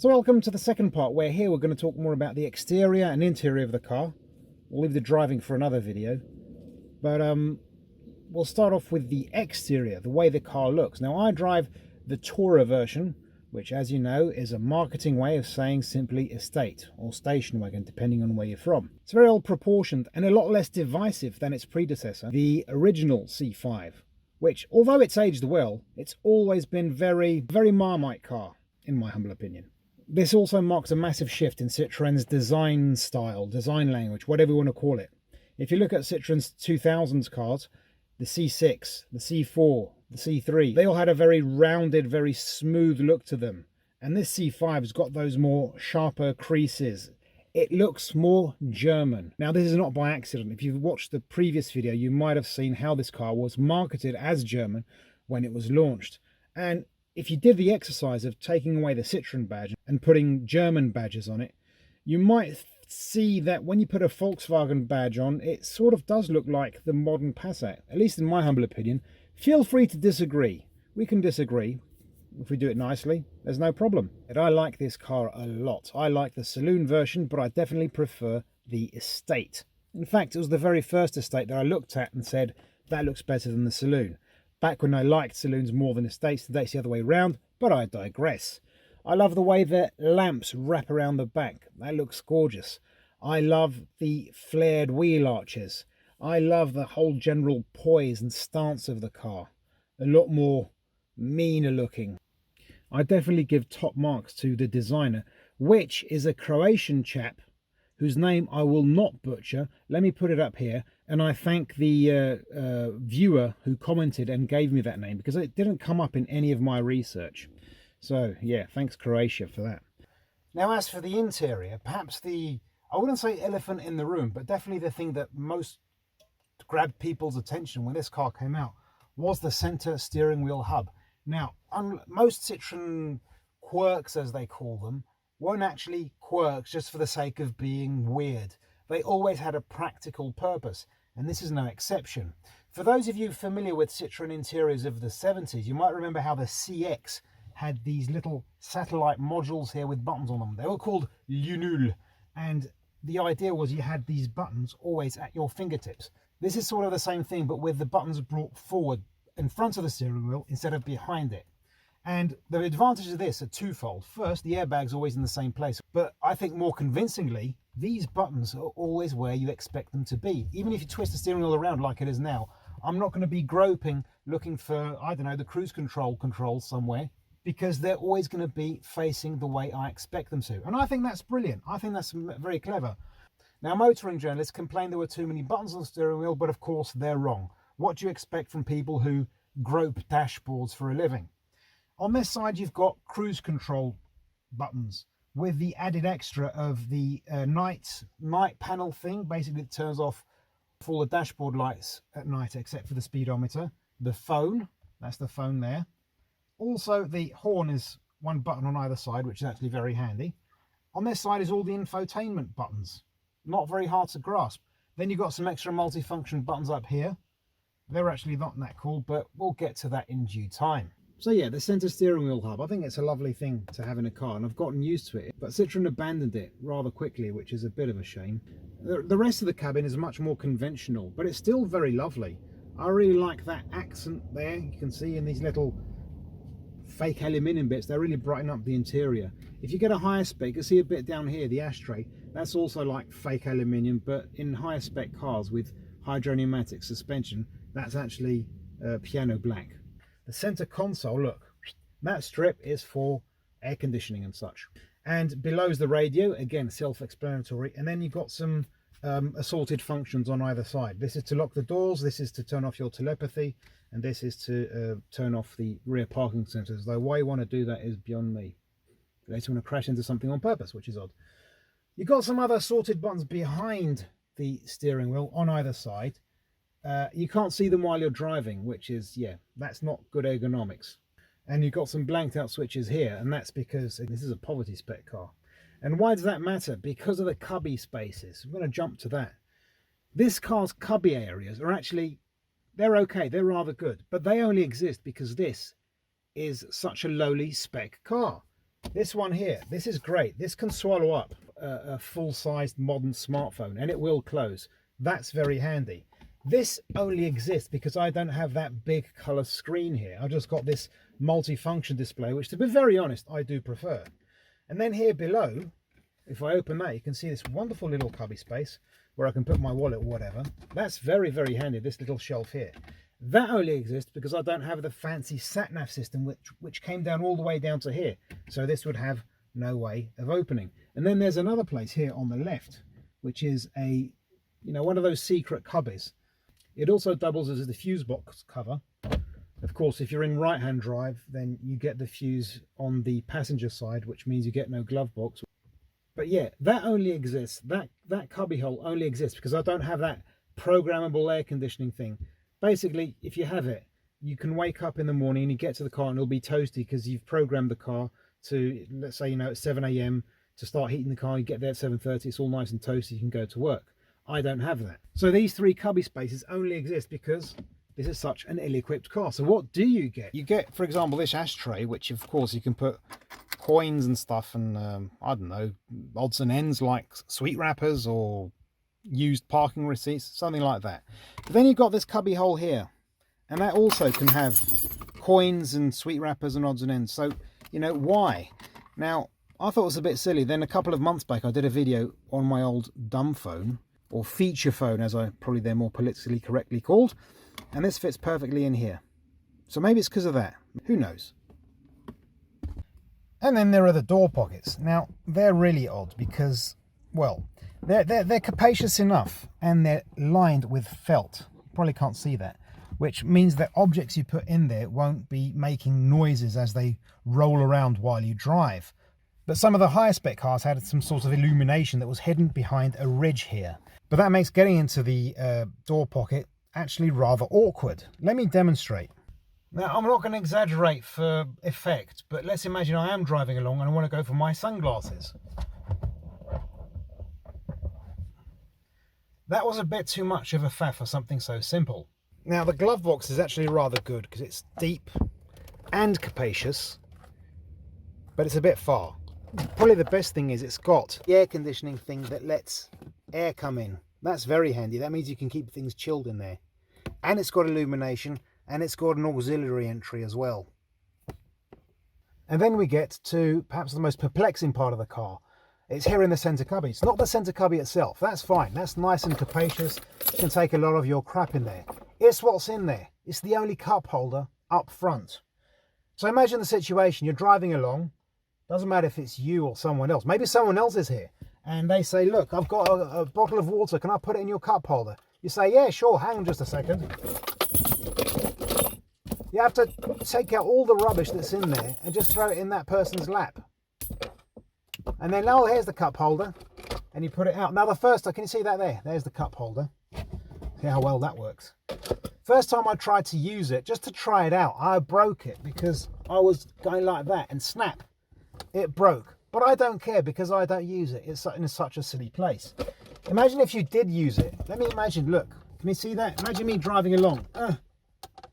So welcome to the second part, where here we're going to talk more about the exterior and interior of the car. We'll leave the driving for another video. But we'll start off with the exterior, the way the car looks. Now I drive the Tourer version, which, as you know, is a marketing way of saying simply estate or station wagon, depending on where you're from. It's very well proportioned and a lot less divisive than its predecessor, the original C5, which, although it's aged well, it's always been very Marmite car, in my humble opinion. This also marks a massive shift in Citroen's design style, design language, whatever you want to call it. If you look at Citroen's 2000s cars, the C6, the C4, the C3, they all had a very rounded, very smooth look to them. And this C5's got those more sharper creases. It looks more German. Now, this is not by accident. If you've watched the previous video, you might have seen how this car was marketed as German when it was launched. And if you did the exercise of taking away the Citroen badge and putting German badges on it, you might see that when you put a Volkswagen badge on, it sort of does look like the modern Passat, at least in my humble opinion. Feel free to disagree. We can disagree. If we do it nicely, there's no problem. But I like this car a lot. I like the saloon version, but I definitely prefer the estate. In fact, it was the very first estate that I looked at and said, that looks better than the saloon. Back when I liked saloons more than estates, today it's the other way around, but I digress. I love the way the lamps wrap around the back. That looks gorgeous. I love the flared wheel arches. I love the whole general poise and stance of the car. A lot more meaner looking. I definitely give top marks to the designer, which is a Croatian chap whose name I will not butcher. Let me put it up here. And I thank the viewer who commented and gave me that name, because it didn't come up in any of my research. So yeah, thanks Croatia for that. Now, as for the interior, perhaps I wouldn't say elephant in the room, but definitely the thing that most grabbed people's attention when this car came out was the center steering wheel hub. Now, most Citroen quirks, as they call them, weren't actually quirks just for the sake of being weird. They always had a practical purpose, and this is no exception. For those of you familiar with Citroen interiors of the 70s, you might remember how the CX had these little satellite modules here with buttons on them. They were called lunule, and the idea was you had these buttons always at your fingertips. This is sort of the same thing, but with the buttons brought forward in front of the steering wheel instead of behind it. And the advantages of this are twofold. First, the airbag's always in the same place, but I think more convincingly, these buttons are always where you expect them to be. Even if you twist the steering wheel around like it is now, I'm not going to be groping looking for, I don't know, the cruise control controls somewhere, because they're always going to be facing the way I expect them to. And I think that's brilliant. I think that's very clever. Now, motoring journalists complain there were too many buttons on the steering wheel, but of course they're wrong. What do you expect from people who grope dashboards for a living? On this side, you've got cruise control buttons with the added extra of the night panel thing. Basically, it turns off all the dashboard lights at night except for the speedometer. The phone, that's the phone there. Also, the horn is one button on either side, which is actually very handy. On this side is all the infotainment buttons. Not very hard to grasp. Then you've got some extra multifunction buttons up here. They're actually not that cool, but we'll get to that in due time. So yeah, the center steering wheel hub, I think it's a lovely thing to have in a car, and I've gotten used to it, but Citroen abandoned it rather quickly, which is a bit of a shame. The rest of the cabin is much more conventional, but it's still very lovely. I really like that accent there. You can see in these little fake aluminium bits, they really brighten up the interior. If you get a higher spec, you can see a bit down here, the ashtray, that's also like fake aluminium, but in higher spec cars with hydropneumatic suspension, that's actually piano black. The center console, look, that strip is for air conditioning and such. And below is the radio, again, self-explanatory. And then you've got some assorted functions on either side. This is to lock the doors, this is to turn off your telepathy, and this is to turn off the rear parking sensors. Though why you want to do that is beyond me. You want to crash into something on purpose, which is odd. You've got some other assorted buttons behind the steering wheel on either side. You can't see them while you're driving, which is, yeah, that's not good ergonomics. And you've got some blanked out switches here, and that's because this is a poverty spec car. And why does that matter? Because of the cubby spaces. I'm going to jump to that. This car's cubby areas are actually, they're okay, they're rather good, but they only exist because this is such a lowly spec car. This one here, this is great. This can swallow up a full-sized modern smartphone, and it will close. That's very handy. This only exists because I don't have that big color screen here. I've just got this multi-function display, which, to be very honest, I do prefer. And then here below, if I open that, you can see this wonderful little cubby space where I can put my wallet or whatever. That's very, very handy, this little shelf here. That only exists because I don't have the fancy sat-nav system which came down all the way down to here. So this would have no way of opening. And then there's another place here on the left, which is one of those secret cubbies. It also doubles as a fuse box cover. Of course, if you're in right-hand drive, then you get the fuse on the passenger side, which means you get no glove box. But yeah, that only exists. That cubby hole only exists because I don't have that programmable air conditioning thing. Basically, if you have it, you can wake up in the morning and you get to the car and it'll be toasty because you've programmed the car to, let's say, at 7 AM to start heating the car. You get there at 7:30, it's all nice and toasty, you can go to work. I don't have that. So these three cubby spaces only exist because this is such an ill-equipped car. So what do you get? You get, for example, this ashtray, which of course you can put coins and stuff and, I don't know, odds and ends like sweet wrappers or used parking receipts, something like that. But then you've got this cubby hole here, and that also can have coins and sweet wrappers and odds and ends. So, why? Now, I thought it was a bit silly. Then a couple of months back, I did a video on my old dumb phone, or feature phone, as they're more politically correctly called, and this fits perfectly in here. So maybe it's because of that. Who knows? And then there are the door pockets. Now, they're really odd because, well, they're capacious enough and they're lined with felt. You probably can't see that, which means that objects you put in there won't be making noises as they roll around while you drive. But some of the higher spec cars had some sort of illumination that was hidden behind a ridge here. But that makes getting into the door pocket actually rather awkward. Let me demonstrate. Now, I'm not going to exaggerate for effect, but let's imagine I am driving along and I want to go for my sunglasses. That was a bit too much of a faff for something so simple. Now, the glove box is actually rather good because it's deep and capacious, but it's a bit far. Probably the best thing is it's got the air conditioning thing that lets air come in. That's very handy. That means you can keep things chilled in there. And it's got illumination, and it's got an auxiliary entry as well. And then we get to perhaps the most perplexing part of the car. It's here in the centre cubby. It's not the centre cubby itself. That's fine. That's nice and capacious. You can take a lot of your crap in there. It's what's in there. It's the only cup holder up front. So imagine the situation. You're driving along. Doesn't matter if it's you or someone else. Maybe someone else is here. And they say, look, I've got a bottle of water. Can I put it in your cup holder? You say, yeah, sure. Hang on just a second. You have to take out all the rubbish that's in there and just throw it in that person's lap. And then, oh, here's the cup holder. And you put it out. Now the first time, can you see that there? There's the cup holder. See how well that works. First time I tried to use it, just to try it out, I broke it because I was going like that and snap. It broke. But I don't care because I don't use it. It's in such a silly place. Imagine if you did use it. Let me imagine, look. Can you see that? Imagine me driving along.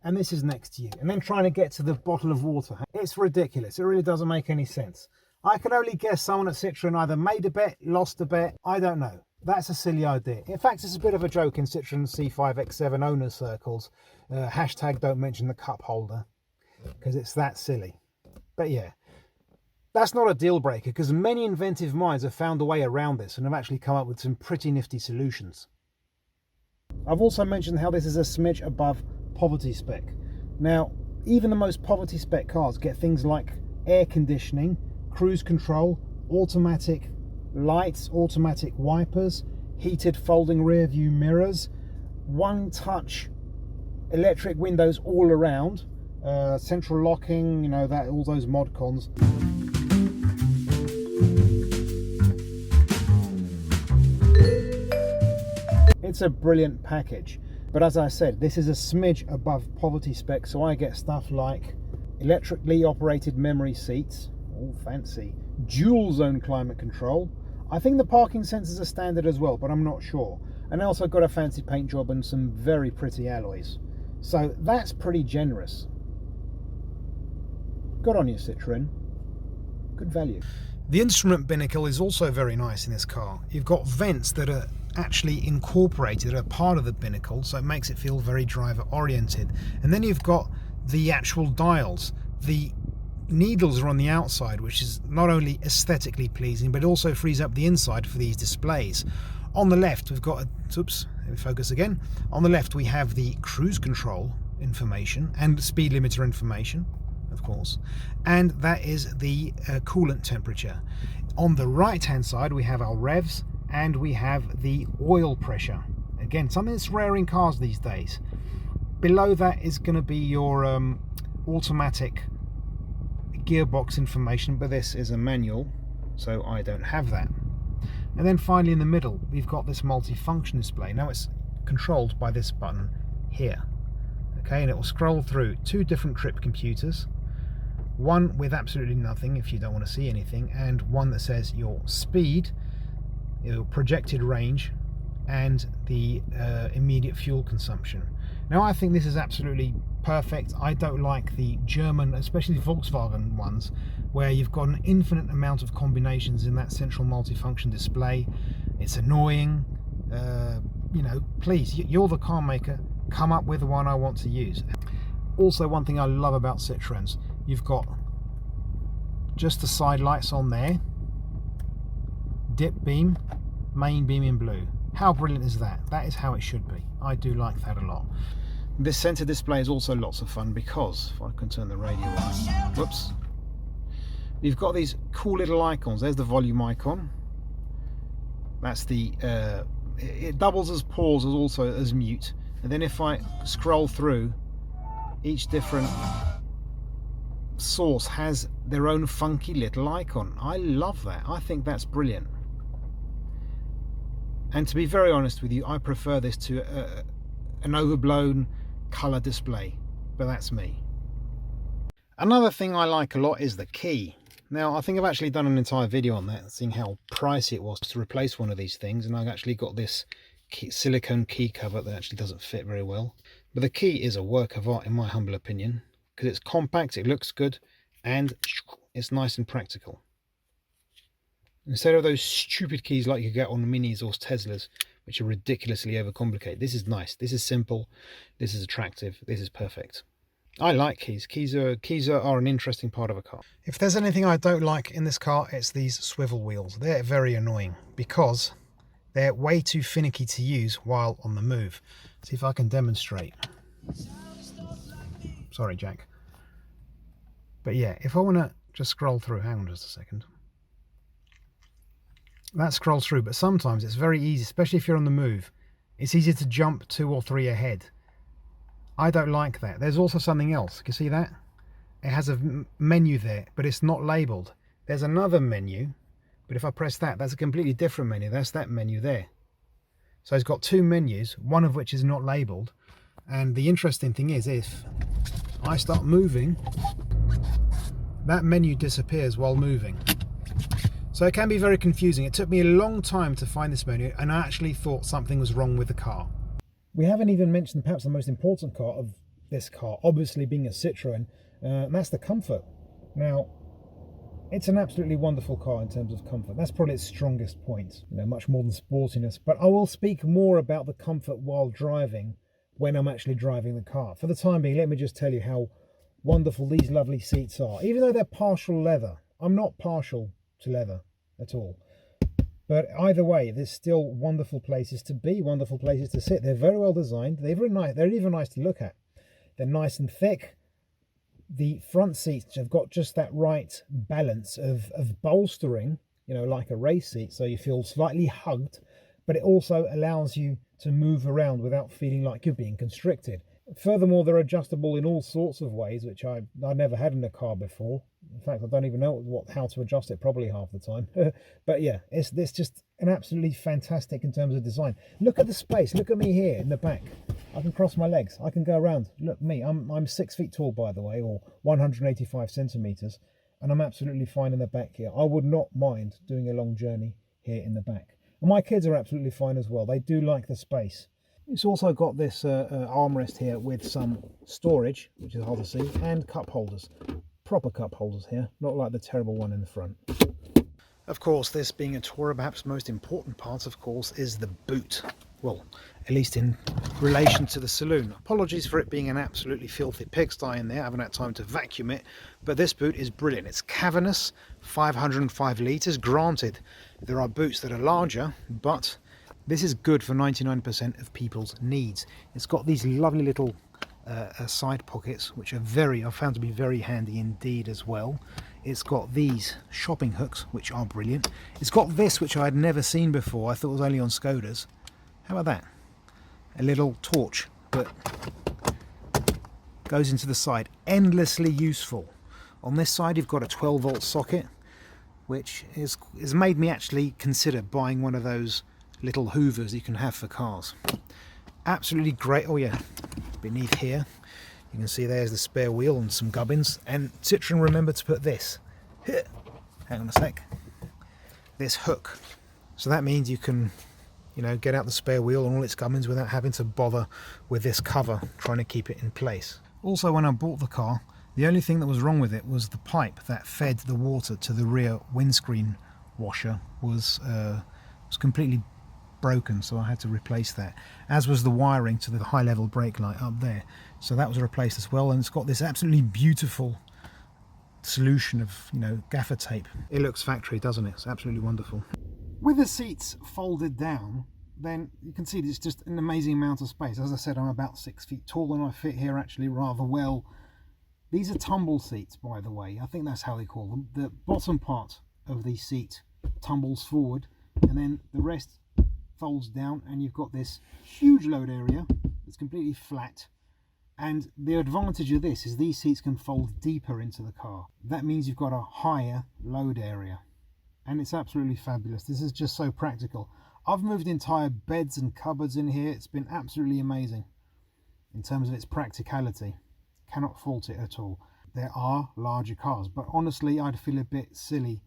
And this is next to you. And then trying to get to the bottle of water. It's ridiculous. It really doesn't make any sense. I can only guess someone at Citroen either made a bet, lost a bet. I don't know. That's a silly idea. In fact, it's a bit of a joke in Citroen C5 X7 owners circles. Hashtag don't mention the cup holder. Because it's that silly. But yeah. That's not a deal breaker because many inventive minds have found a way around this and have actually come up with some pretty nifty solutions. I've also mentioned how this is a smidge above poverty spec. Now, even the most poverty spec cars get things like air conditioning, cruise control, automatic lights, automatic wipers, heated folding rear view mirrors, one touch electric windows all around, central locking, you know, that all those mod cons. It's a brilliant package, but as I said, this is a smidge above poverty spec, so I get stuff like electrically operated memory seats, all fancy, dual zone climate control. I think the parking sensors are standard as well, but I'm not sure. And I also got a fancy paint job and some very pretty alloys. So that's pretty generous. Good on you, Citroen. Good value. The instrument binnacle is also very nice in this car. You've got vents that are actually incorporated, that are part of the binnacle, so it makes it feel very driver oriented. And then you've got the actual dials. The needles are on the outside, which is not only aesthetically pleasing, but it also frees up the inside for these displays. On the left, we've got oops, let me focus again. On the left, we have the cruise control information and speed limiter information, of course, and that is the coolant temperature. On the right hand side, we have our revs and we have the oil pressure. Again, something that's rare in cars these days. Below that is going to be your automatic gearbox information, but this is a manual, so I don't have that. And then finally in the middle, we've got this multi-function display. Now it's controlled by this button here. Okay, and it will scroll through two different trip computers, one with absolutely nothing if you don't want to see anything, and one that says your speed, your projected range, and the immediate fuel consumption. Now I think this is absolutely perfect. I don't like the German, especially the Volkswagen ones, where you've got an infinite amount of combinations in that central multifunction display. It's annoying. You know, please, you're the car maker, come up with the one I want to use. Also, one thing I love about Citroens, you've got just the side lights on there, dip beam, main beam in blue. How brilliant is that? That is how it should be. I do like that a lot. This center display is also lots of fun because, if I can turn the radio on, whoops, you've got these cool little icons. There's the volume icon. That's the, it doubles as pause as also as mute. And then if I scroll through, each different source has their own funky little icon. I love that. I think that's brilliant. And to be very honest with you, I prefer this to an overblown colour display, but that's me. Another thing I like a lot is the key. Now, I think I've actually done an entire video on that, seeing how pricey it was to replace one of these things, and I've actually got this silicone key cover that actually doesn't fit very well. But the key is a work of art in my humble opinion, because it's compact, it looks good, and it's nice and practical. Instead of those stupid keys like you get on Minis or Teslas, which are ridiculously overcomplicated, this is nice, this is simple, this is attractive, this is perfect. I like keys. Keys are an interesting part of a car. If there's anything I don't like in this car, it's these swivel wheels. They're very annoying because they're way too finicky to use while on the move. See if I can demonstrate. Sorry, Jack. But yeah, if I want to just scroll through, hang on just a second. That scrolls through, but sometimes it's very easy, especially if you're on the move. It's easy to jump 2 or 3 ahead. I don't like that. There's also something else. Can you see that? It has a menu there, but it's not labeled. There's another menu, but if I press that, that's a completely different menu. That's that menu there. So it's got 2 menus, one of which is not labeled. And the interesting thing is, if I start moving, that menu disappears while moving. So it can be very confusing. It took me a long time to find this menu, and I actually thought something was wrong with the car. We haven't even mentioned perhaps the most important part of this car, obviously being a Citroen, and that's the comfort. Now, it's an absolutely wonderful car in terms of comfort. That's probably its strongest point, you know, much more than sportiness. But I will speak more about the comfort while driving when I'm actually driving the car. For the time being, let me just tell you how wonderful these lovely seats are. Even though they're partial leather, I'm not partial to leather at all. But either way, there's still wonderful places to be, wonderful places to sit. They're very well designed. They're very nice. They're even nice to look at. They're nice and thick. The front seats have got just that right balance of bolstering, you know, like a race seat, so you feel slightly hugged, but it also allows you to move around without feeling like you're being constricted. Furthermore, they're adjustable in all sorts of ways, which I never had in a car before. In fact, I don't even know how to adjust it probably half the time. But yeah, it's just an absolutely fantastic in terms of design. Look at the space. Look at me here in the back. I can cross my legs. I can go around. Look me. I'm 6 feet tall, by the way, or 185 centimeters, and I'm absolutely fine in the back here. I would not mind doing a long journey here in the back. And my kids are absolutely fine as well. They do like the space. It's also got this armrest here with some storage, which is hard to see, and cup holders. proper cup holders here, not like the terrible one in the front. Of course, this being a Tourer, perhaps most important part, of course, is the boot. Well, at least in relation to the saloon. Apologies for it being an absolutely filthy pigsty in there. I haven't had time to vacuum it, but this boot is brilliant. It's cavernous, 505 litres. Granted, there are boots that are larger, but this is good for 99% of people's needs. It's got these lovely little side pockets, which are I've found to be very handy indeed as well. It's got these shopping hooks, which are brilliant. It's got this, which I had never seen before. I thought it was only on Skodas. How about that? A little torch that goes into the side. Endlessly useful. On this side you've got a 12-volt socket, which has made me actually consider buying one of those little hoovers you can have for cars. Absolutely great. Oh yeah, beneath here you can see there's the spare wheel and some gubbins. And Citroen remembered to put this here. Hang on a sec. This hook. So that means you can, you know, get out the spare wheel and all its gubbins without having to bother with this cover trying to keep it in place. Also, when I bought the car, the only thing that was wrong with it was the pipe that fed the water to the rear windscreen washer was completely broken, so I had to replace that, as was the wiring to the high level brake light up there. So that was replaced as well, and it's got this absolutely beautiful solution of, you know, gaffer tape. It looks factory, doesn't it? It's absolutely wonderful. With the seats folded down, then you can see there's just an amazing amount of space. As I said, I'm about 6 feet tall and I fit here actually rather well. These are tumble seats, by the way. I think that's how they call them. The bottom part of the seat tumbles forward and then the rest folds down, and you've got this huge load area that's completely flat. And the advantage of this is these seats can fold deeper into the car. That means you've got a higher load area, and it's absolutely fabulous. This is just so practical. I've moved entire beds and cupboards in here. It's been absolutely amazing in terms of its practicality. Cannot fault it at all. There are larger cars, but honestly I'd feel a bit silly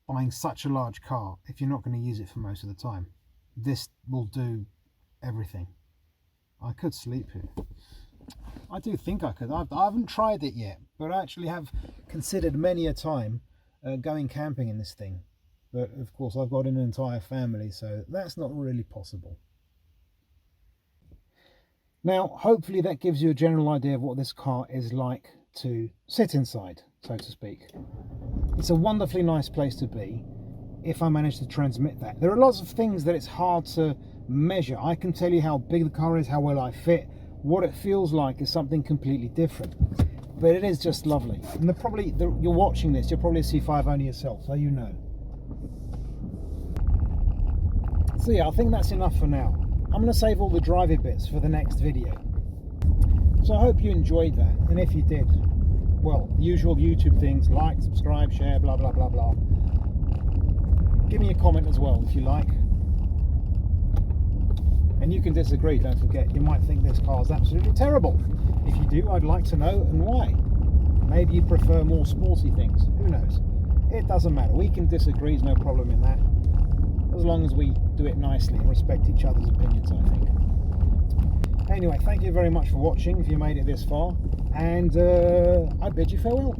buying such a large car if you're not going to use it for most of the time. This will do everything. I could sleep here. I do think I could. I haven't tried it yet, but I actually have considered many a time going camping in this thing. But of course I've got an entire family, so that's not really possible. Now, hopefully that gives you a general idea of what this car is like to sit inside, so to speak. It's a wonderfully nice place to be, if I manage to transmit that. There are lots of things that it's hard to measure. I can tell you how big the car is, how well I fit. What it feels like is something completely different. But it is just lovely. And you're watching this, you're probably a C5 owner yourself, so you know. So yeah, I think that's enough for now. I'm going to save all the driving bits for the next video. So I hope you enjoyed that, and if you did, well, the usual YouTube things, like, subscribe, share, blah blah blah blah. Give me a comment as well if you like. And you can disagree, don't forget. You might think this car is absolutely terrible. If you do, I'd like to know and why. Maybe you prefer more sporty things, who knows. It doesn't matter, we can disagree, there's no problem in that. As long as we do it nicely and respect each other's opinions, I think. Anyway, thank you very much for watching if you made it this far, and I bid you farewell.